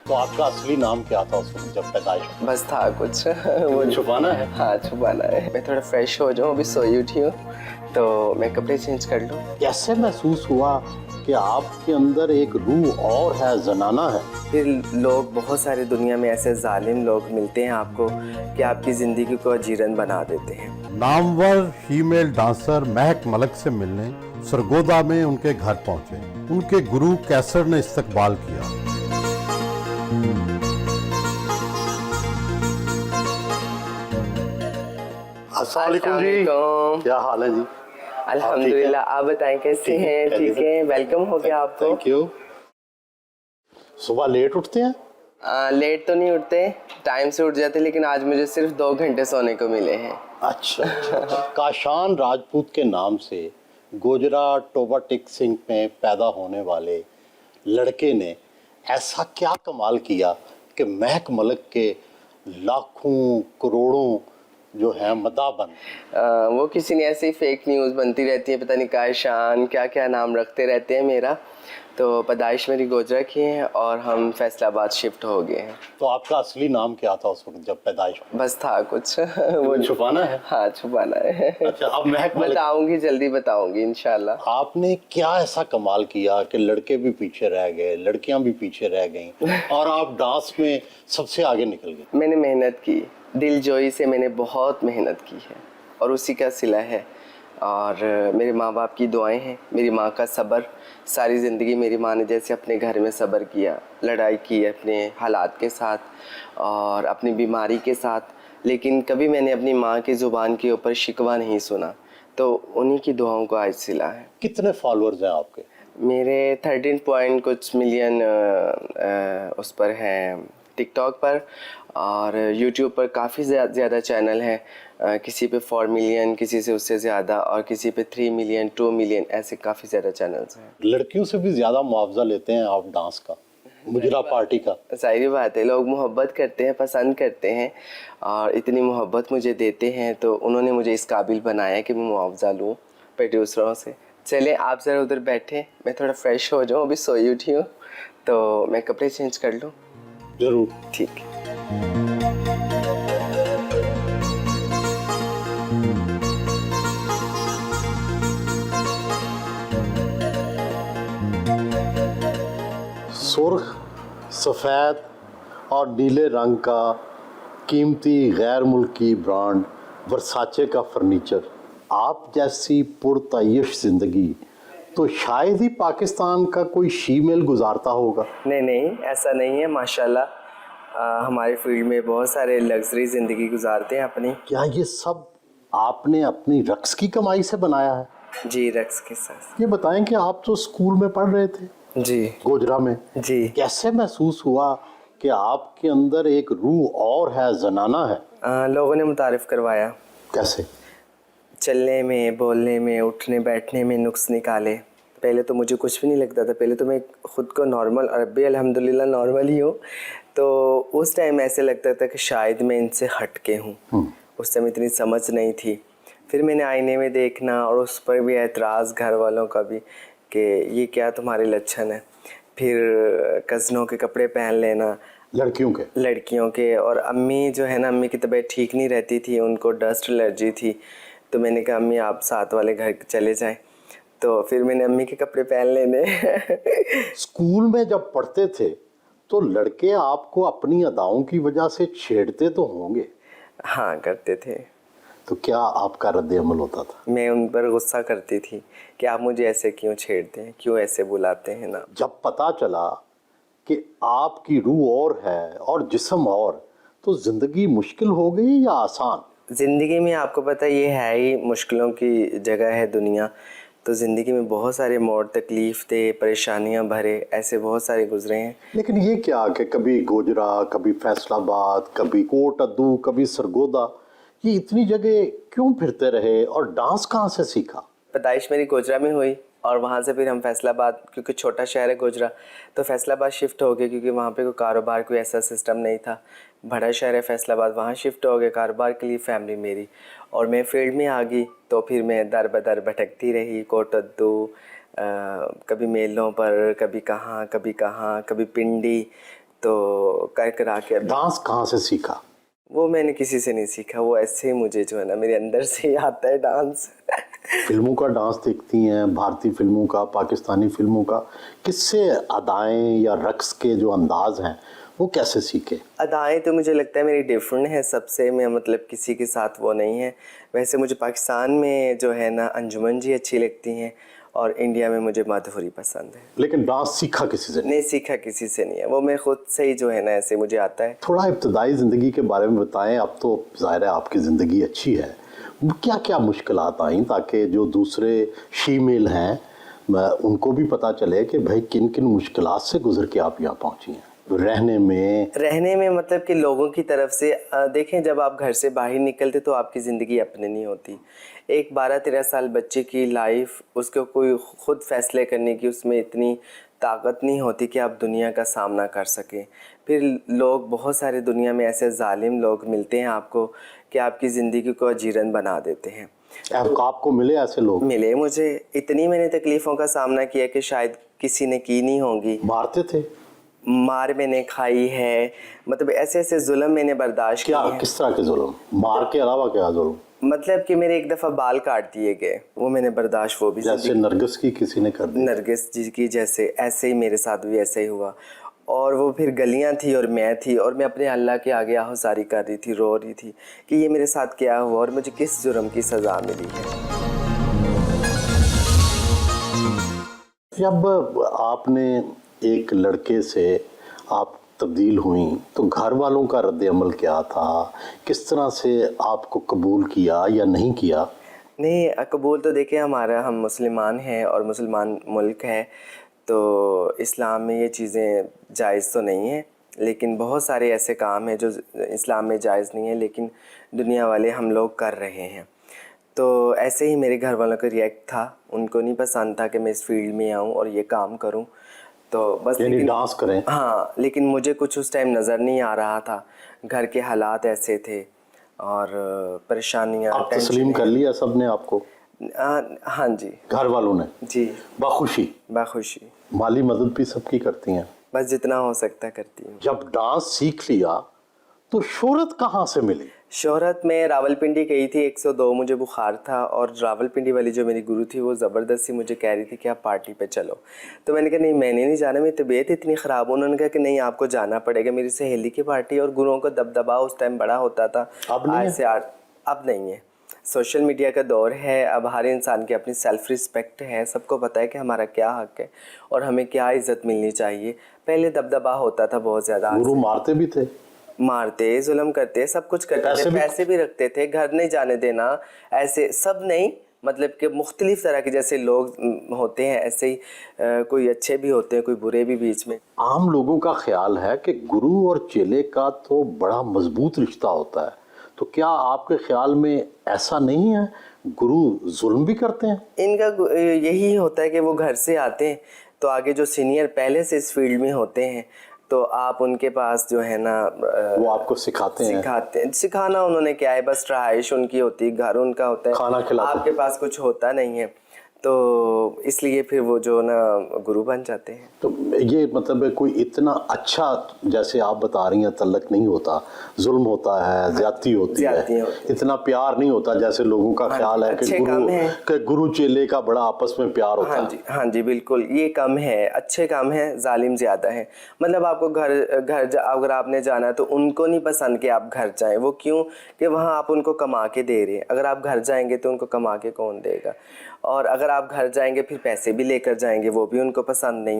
तो आपका असली नाम क्या था उस वक्त जब पैदाइश हुई? बस था कुछ वो छुपाना है? हाँ छुपाना है। मैं थोड़ा फ्रेश हो जाऊँ, अभी सोई उठी हूँ तो मैं कपड़े चेंज कर लूँ। कैसे महसूस हुआ कि आपके अंदर एक रूह और है, जनाना है? फिर लोग, बहुत सारे दुनिया में ऐसे जालिम लोग मिलते हैं आपको कि आपकी ज़िंदगी को अजीरन बना देते हैं। नामवर फीमेल डांसर महक मलिक से मिलने सरगोदा में उनके घर पहुंचे। उनके गुरु कैसर ने इस्तकबाल किया। अस्सलाम वालेकुम जी, क्या हाल है जी? अल्हम्दुलिल्लाह, आप बताएं कैसे हैं? ठीक है, वेलकम हो गया आपको। Thank you. सुबह लेट उठते हैं? लेट तो नहीं उठते, टाइम से उठ जाते, लेकिन आज मुझे सिर्फ 2 घंटे सोने को मिले हैं। अच्छा। काशान राजपूत के नाम से गोजरा टोबा टिक सिंह में पैदा होने वाले लड़के ने ऐसा क्या कमाल किया कि महक मलिक के लाखों करोड़ों जो है मदाबन? वो किसी ने ऐसे ही फेक न्यूज़ बनती रहती है, पता नहीं कायशान क्या क्या नाम रखते रहते हैं मेरा। तो पैदाइश मेरी गोजरा की है और हम फैसलाबाद शिफ्ट हो गए हैं। तो आपका असली नाम क्या था उस वक्त जब पैदाइश हुई? बस था कुछ वो छुपाना है? हाँ छुपाना है। अच्छा, अब महक मलिक, बताऊंगी, जल्दी बताऊंगी इंशाल्लाह। आपने क्या ऐसा कमाल किया कि लड़के भी पीछे रह गए, लड़कियां भी पीछे रह गईं और आप डांस में सबसे आगे निकल गए? मैंने मेहनत की, दिलजोई से मैंने बहुत मेहनत की है और उसी का सिला है। और मेरे माँ बाप की दुआएं हैं, मेरी माँ का सब्र। सारी ज़िंदगी मेरी माँ ने जैसे अपने घर में सब्र किया, लड़ाई की अपने हालात के साथ और अपनी बीमारी के साथ, लेकिन कभी मैंने अपनी माँ की ज़ुबान के ऊपर शिकवा नहीं सुना। तो उन्हीं की दुआओं को आज सिला है। कितने फॉलोअर्स हैं आपके? मेरे 13 पॉइंट कुछ मिलियन उस पर हैं टिकटॉक पर, और यूट्यूब पर काफ़ी ज़्यादा चैनल हैं। किसी पे 4 मिलियन, किसी से उससे ज़्यादा, और किसी पे 3 मिलियन, 2 मिलियन, ऐसे काफ़ी ज़्यादा चैनल्स हैं। लड़कियों से भी ज़्यादा मुआवजा लेते हैं आप डांस का, मुजरा पार्टी का। जाहिर बात है, लोग मोहब्बत करते हैं, पसंद करते हैं और इतनी मोहब्बत मुझे देते हैं तो उन्होंने मुझे इस काबिल बनाया कि मैं मुआवजा लूँ प्रोड्यूसरों से। चलिए आप ज़रा उधर बैठे, मैं थोड़ा फ्रेश हो जाऊँ, अभी सोई उठी हूँ तो मैं कपड़े चेंज कर लूँ। ज़रूर। ठीक है। सुर्ख, सफ़ेद और नीले रंग का कीमती गैर मुल्की ब्रांड वर्साचे का फर्नीचर, आप जैसी पुरतयश ज़िंदगी तो शायद ही पाकिस्तान का कोई शीमेल गुजारता होगा। नहीं, ऐसा नहीं है, माशाल्लाह। हमारे फील्ड में बहुत सारे लग्जरी ज़िंदगी गुजारते हैं अपनी। क्या ये सब आपने अपनी रक्स की कमाई से बनाया है? जी, रक्स के साथ। ये बताएं कि आप तो स्कूल में पढ़ रहे थे जी, गोजरा में, जी। कैसे महसूस हुआ कि आपके अंदर एक रूह और है, जनाना है? लोगों ने मुतारिफ करवाया। कैसे? चलने में, बोलने में, उठने बैठने में नुक्स निकाले। पहले तो मुझे कुछ भी नहीं लगता था, पहले तो मैं ख़ुद को नॉर्मल, और अब भी अल्हम्दुलिल्लाह नॉर्मल ही हूँ। तो उस टाइम ऐसे लगता था कि शायद मैं इनसे हट के हूँ। उस टाइम इतनी समझ नहीं थी। फिर मैंने आईने में देखना और उस पर भी एतराज़ घर वालों का भी कि ये क्या तुम्हारे लक्षण है। फिर कज़नों के कपड़े पहन लेना, लड़कियों के। और अम्मी जो है ना, अम्मी की तबीयत ठीक नहीं रहती थी, उनको डस्ट एलर्जी थी। तो मैंने कहा अम्मी आप साथ वाले घर चले जाएं। तो फिर मैंने अम्मी के कपड़े पहन लेने। स्कूल में जब पढ़ते थे तो लड़के आपको अपनी अदाओं की वजह से छेड़ते तो होंगे? हाँ, करते थे। तो क्या आपका रद्द अमल होता था? मैं उन पर गुस्सा करती थी कि आप मुझे ऐसे क्यों छेड़ते हैं, क्यों ऐसे बुलाते हैं ना। जब पता चला कि आपकी रूह और है और जिस्म और, तो जिंदगी मुश्किल हो गई या आसान? ज़िंदगी में आपको पता ये है ही, मुश्किलों की जगह है दुनिया। तो ज़िंदगी में बहुत सारे मोड़, तकलीफ़ थे, परेशानियां भरे, ऐसे बहुत सारे गुजरे हैं। लेकिन ये क्या कि कभी गोजरा, कभी फैसलाबाद, कभी कोट अद्दू, कभी सरगोदा, ये इतनी जगह क्यों फिरते रहे और डांस कहाँ से सीखा? पैदाइश मेरी गोजरा में हुई और वहाँ से फिर हम फैसलाबाद, क्योंकि छोटा शहर है गोजरा, तो फैसलाबाद शिफ्ट हो गए क्योंकि वहाँ पे कोई कारोबार, कोई ऐसा सिस्टम नहीं था। बड़ा शहर है फैसलाबाद, वहाँ शिफ्ट हो गए कारोबार के लिए फैमिली मेरी, और मैं फील्ड में आ गई। तो फिर मैं दर बदर भटकती रही, कोटद्दू, कभी मेलों पर, कभी कहाँ, कभी पिंडी। तो कर करा के अभी डांस कहाँ से सीखा? वो मैंने किसी से नहीं सीखा, वो ऐसे ही मुझे जो है ना मेरे अंदर से ही आता है डांस। फिल्मों का डांस देखती हैं, भारतीय फिल्मों का, पाकिस्तानी फिल्मों का, किससे अदाएं या रक्स के जो अंदाज हैं वो कैसे सीखे? अदाएँ तो मुझे लगता है मेरी डिफरेंट है सबसे, मैं मतलब किसी के साथ वो नहीं है। वैसे मुझे पाकिस्तान में जो है ना अंजुमन जी अच्छी लगती हैं और इंडिया में मुझे माधुरी पसंद है। लेकिन डांस सीखा किसी से नहीं? नहीं सीखा किसी से नहीं है, वो मैं खुद से ही जो है ना ऐसे मुझे आता है। थोड़ा इब्तदाई ज़िंदगी के बारे में बताएं। अब तो ज़ाहिर है आपकी ज़िंदगी अच्छी है, क्या क्या मुश्किलात आई ताकि जो दूसरे शीमेल हैं उनको भी पता चले कि भाई किन किन मुश्किलात से गुजर के आप यहाँ पहुँची हैं? रहने में मतलब कि लोगों की तरफ से देखें, जब आप घर से बाहर निकलते तो आपकी ज़िंदगी अपने नहीं होती। एक 12-13 साल बच्चे की लाइफ, उसको कोई ख़ुद फैसले करने की उसमें इतनी ताकत नहीं होती कि आप दुनिया का सामना कर सकें। फिर लोग, बहुत सारे दुनिया में ऐसे जालिम लोग मिलते हैं आपको कि आपकी ज़िंदगी को अजीरन बना देते हैं। आपको मिले ऐसे लोग? मिले मुझे, इतनी मैंने तकलीफ़ों का सामना किया कि शायद किसी ने की नहीं होंगी। मारते थे? मार मैंने खाई है, मतलब ऐसे ऐसे जुल्म मैंने बर्दाश्त किए हैं। किस तरह के जुल्म? मार के अलावा क्या जुल्म? मतलब कि मेरे एक दफ़ा बाल काट दिए गए, वो मैंने बर्दाश्त, वो भी जैसे नरगिस की किसी ने कर दी? नरगिस जी की जैसे, ऐसे ही मेरे साथ भी ऐसे ही हुआ। और वो फिर गलियां थी और मैं थी, और मैं अपने अल्लाह के आगे आहुजारी कर रही थी, रो रही थी कि ये मेरे साथ क्या हुआ और मुझे किस जुर्म की सज़ा मिली है। जब आपने एक लड़के से आप तब्दील हुई तो घर वालों का रद्द अमल क्या था? किस तरह से आपको कबूल किया या नहीं किया? नहीं, कबूल तो देखिए हमारा, हम मुसलमान हैं और मुसलमान मुल्क है, तो इस्लाम में ये चीज़ें जायज़ तो नहीं है, लेकिन बहुत सारे ऐसे काम हैं जो इस्लाम में जायज़ नहीं है लेकिन दुनिया वाले हम लोग कर रहे हैं। तो ऐसे ही मेरे घर वालों का रिएक्ट था, उनको नहीं पसंद था कि मैं इस फील्ड में आऊँ और ये काम करूँ, तो बस यानी डांस करें। हाँ, लेकिन मुझे कुछ उस टाइम नज़र नहीं आ रहा था, घर के हालात ऐसे थे और परेशानियाँ। आप तस्लीम कर लिया सब ने आपको? हाँ जी। घर वालों ने? जी, बाखुशी? बाखुशी। माली मदद भी सबकी करती हैं? बस जितना हो सकता करती हूँ। जब डांस सीख लिया तो शोहरत कहाँ से मिली? शोहरत में रावलपिंडी गई थी, 102 मुझे बुखार था और रावलपिंडी वाली जो मेरी गुरु थी वो ज़बरदस्ती मुझे कह रही थी कि आप पार्टी पे चलो। तो मैंने कहा नहीं, मैंने नहीं जाना, मेरी तबीयत इतनी ख़राब। उन्होंने कहा कि नहीं आपको जाना पड़ेगा। मेरी सहेली की पार्टी, और गुरुओं का दबदबा उस टाइम बड़ा होता था। अब नहीं है? अब नहीं है। सोशल मीडिया का दौर है, अब हर इंसान की अपनी सेल्फ़ रिस्पेक्ट है, सबको पता है कि हमारा क्या हक़ है और हमें क्या इज़्ज़त मिलनी चाहिए। पहले दबदबा होता था बहुत ज़्यादा। गुरु मारते भी थे? मारते, जुल्म करते, सब कुछ करते थे, पैसे भी रखते थे, घर नहीं जाने देना, ऐसे सब नहीं, मतलब कि मुख्तलिफ तरह के जैसे लोग होते हैं ऐसे ही कोई अच्छे भी होते हैं, कोई बुरे भी बीच में। आम लोगों का ख्याल है कि गुरु और चेले का तो बड़ा मजबूत रिश्ता होता है, तो क्या आपके ख्याल में ऐसा नहीं है? गुरु जुल्म भी करते हैं? इनका यही होता है कि वो घर से आते हैं तो आगे जो सीनियर पहले से इस फील्ड में होते हैं तो आप उनके पास जो है ना वो आपको सिखाते हैं? सिखाना उन्होंने क्या है, बस रहाइश उनकी होती है, घर उनका होता है, खाना खिलाते हैं। आपके पास कुछ होता नहीं है, तो इसलिए फिर वो जो ना गुरु बन जाते हैं। तो ये मतलब है कोई इतना अच्छा, जैसे आप बता रही हैं, तल्लक नहीं होता, जुल्म होता है, ज्यादती होती है, इतना प्यार नहीं होता जैसे लोगों का ख्याल है कि गुरु चेले का बड़ा आपस में प्यार होता है। हाँ जी बिल्कुल, ये कम है, अच्छे कम है, जालिम ज़्यादा है। मतलब आपको घर अगर आपने जाना है तो उनको नहीं पसंद कि आप घर जाएं। वो क्यों? कि वहाँ आप उनको कमा के दे रहे हैं। अगर आप घर जाएंगे तो उनको कमा के कौन देगा, और अगर आप घर जाएंगे फिर पैसे भी लेकर जाएंगे, वो भी उनको पसंद नहीं।